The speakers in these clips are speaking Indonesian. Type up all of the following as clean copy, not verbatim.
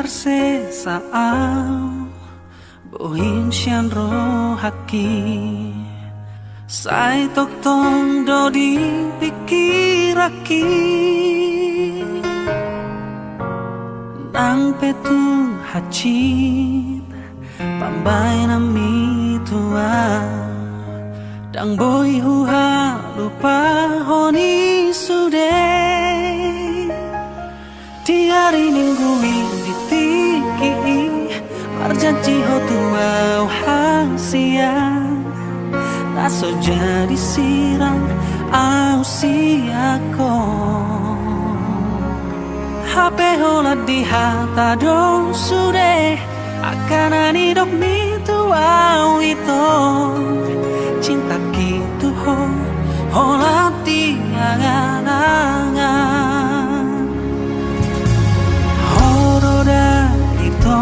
se sao bohin sian ro haki sai tok tong do di pikiraki nang petung hacit pambay na mi tua dang boy huha lupa honi sude tiari ninggui ditiki marjanji ho tua hang siang naso jadi sirang au siako HP hola di hata dong sude akan ani dok mi tuau itu cinta gitu ho hola di angan-angan horoda itu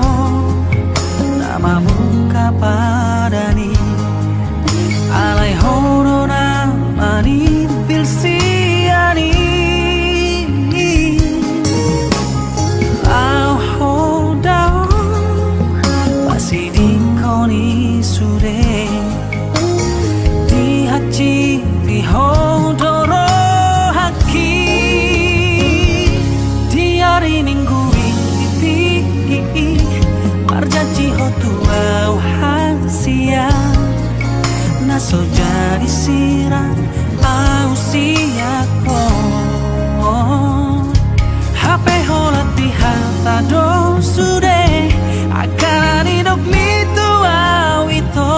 namamu kapadani alai horoda mani pilsiani lau hodao masih di koni sude di haji di hodoro haki di hari ninggui di tiki marjanji ho tuau siang naso jadi sirang au siako HP holat di hata do sude akan hidup mitu au itu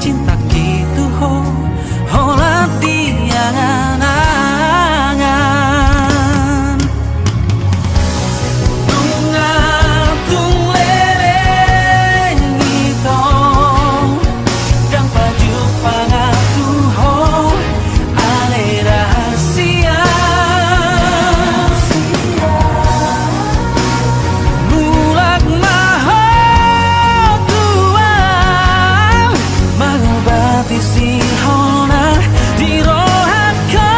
cinta gitu ho holat di angan-angan tung lele gitu dang baju pangatu ho ale rahasia mulak maho tua mengobati si hona di rohaka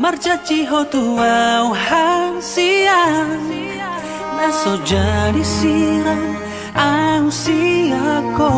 marjaji ho tuau hang siang naso jadi sirang au siako